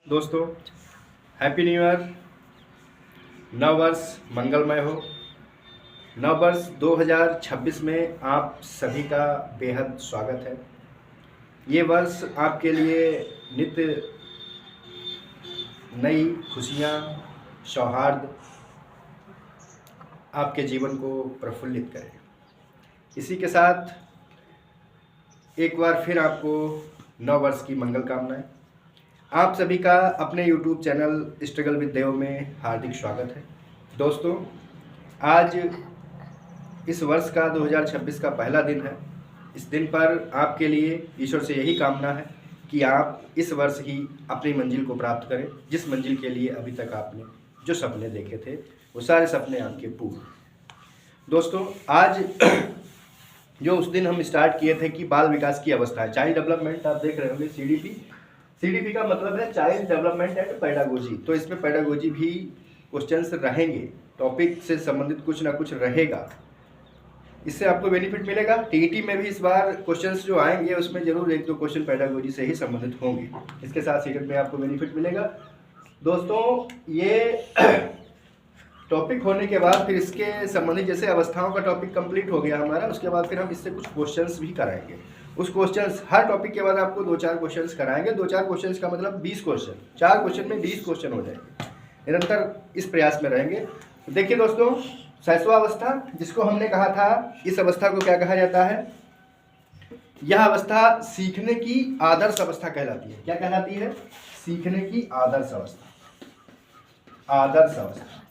दोस्तों, happy new year. नव वर्ष मंगलमय हो। नव वर्ष 2026 में आप सभी का बेहद स्वागत है। ये वर्ष आपके लिए नित्य नई खुशियाँ, सौहार्द आपके जीवन को प्रफुल्लित करे। इसी के साथ एक बार फिर आपको नव वर्ष की मंगल कामनाएं। आप सभी का अपने YouTube चैनल स्ट्रगल विद देव में हार्दिक स्वागत है। दोस्तों, आज इस वर्ष का 2026 का पहला दिन है। इस दिन पर आपके लिए ईश्वर से यही कामना है कि आप इस वर्ष ही अपनी मंजिल को प्राप्त करें, जिस मंजिल के लिए अभी तक आपने जो सपने देखे थे वो सारे सपने आपके पूर्ण। दोस्तों, आज जो उस दिन हम स्टार्ट किए थे कि बाल विकास की अवस्था है, चाइल्ड डेवलपमेंट, आप देख रहे होंगे CDP का मतलब है चाइल्ड डेवलपमेंट एंड पेडागोजी। तो इसमें पेडागोजी भी क्वेश्चंस रहेंगे, टॉपिक से संबंधित कुछ ना कुछ रहेगा। इससे आपको बेनिफिट मिलेगा। टीईटी में भी इस बार क्वेश्चंस जो आएंगे उसमें जरूर एक दो क्वेश्चन पेडागोजी से ही संबंधित होंगे। इसके साथ सीटेट में आपको बेनिफिट मिलेगा। दोस्तों, ये टॉपिक होने के बाद फिर इसके संबंधित जैसे अवस्थाओं का टॉपिक कंप्लीट हो गया हमारा, उसके बाद फिर हम इससे कुछ क्वेश्चंस भी कराएंगे। उस क्वेश्चंस हर टॉपिक के बाद आपको 2-4 क्वेश्चंस कराएंगे। 2-4 क्वेश्चंस का मतलब 20 क्वेश्चन, 4 क्वेश्चन में 20 क्वेश्चन हो जाएंगे। निरंतर इस प्रयास में रहेंगे। देखिए दोस्तों, शैशव अवस्था जिसको हमने कहा था, इस अवस्था को क्या कहा जाता है? यह अवस्था सीखने की आदर्श अवस्था कहलाती है। क्या कहलाती है? सीखने की आदर्श अवस्था। आदर्श अवस्था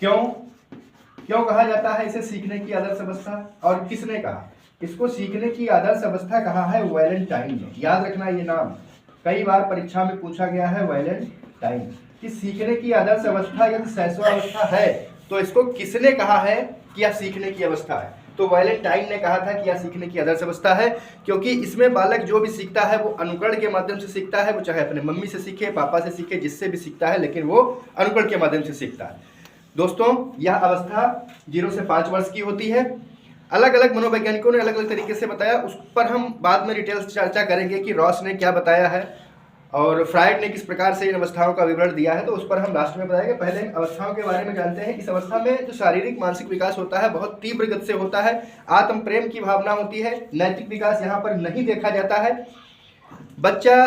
क्यों कहा जाता है इसे सीखने की आदर्श अवस्था, और किसने कहा? इसको सीखने की आदर्श अवस्था कहा है वैलेंटाइन ने। याद रखना, ये नाम कई बार परीक्षा में पूछा गया है, वैलेंटाइन। कि सीखने की आदर्श अवस्था यदि शैशव अवस्था है तो इसको किसने कहा है कि यह सीखने की अवस्था है? तो वैलेंटाइन ने कहा था कि यह सीखने की आदर्श अवस्था है, क्योंकि इसमें बालक जो भी सीखता है वो अनुकरण के माध्यम से सीखता है। वो चाहे अपने मम्मी से सीखे, पापा से सीखे, जिससे भी सीखता है, लेकिन वो अनुकरण के माध्यम से सीखता है। दोस्तों, यह अवस्था 0 से 5 वर्ष की होती है। अलग अलग मनोवैज्ञानिकों ने अलग अलग तरीके से बताया, उस पर हम बाद में डिटेल्स चर्चा करेंगे कि रॉस ने क्या बताया है और फ्रायड ने किस प्रकार से इन अवस्थाओं का विवरण दिया है, तो उस पर हम लास्ट में बताएंगे। पहले इन अवस्थाओं के बारे में जानते हैं। इस अवस्था में जो शारीरिक मानसिक विकास होता है बहुत तीव्र गति से होता है। आत्म प्रेम की भावना होती है। नैतिक विकास यहाँ पर नहीं देखा जाता है। बच्चा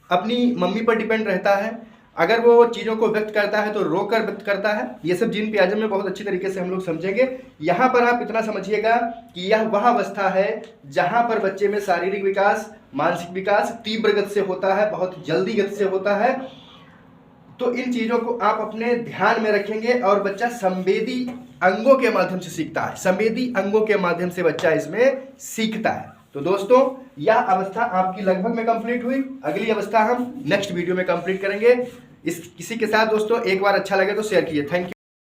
अपनी मम्मी पर डिपेंड रहता है। अगर वो चीज़ों को व्यक्त करता है तो रोकर व्यक्त करता है। ये सब जीन पियाजे में बहुत अच्छी तरीके से हम लोग समझेंगे। यहाँ पर आप इतना समझिएगा कि यह वह अवस्था है जहाँ पर बच्चे में शारीरिक विकास, मानसिक विकास तीव्र गति से होता है, बहुत जल्दी गति से होता है। तो इन चीज़ों को आप अपने ध्यान में रखेंगे और बच्चा संवेदी अंगों के माध्यम से सीखता है। संवेदी अंगों के माध्यम से बच्चा इसमें सीखता है। तो दोस्तों, यह अवस्था आपकी लगभग में कंप्लीट हुई। अगली अवस्था हम नेक्स्ट वीडियो में कंप्लीट करेंगे। इसी के साथ दोस्तों, एक बार अच्छा लगे तो शेयर कीजिए। Thank you.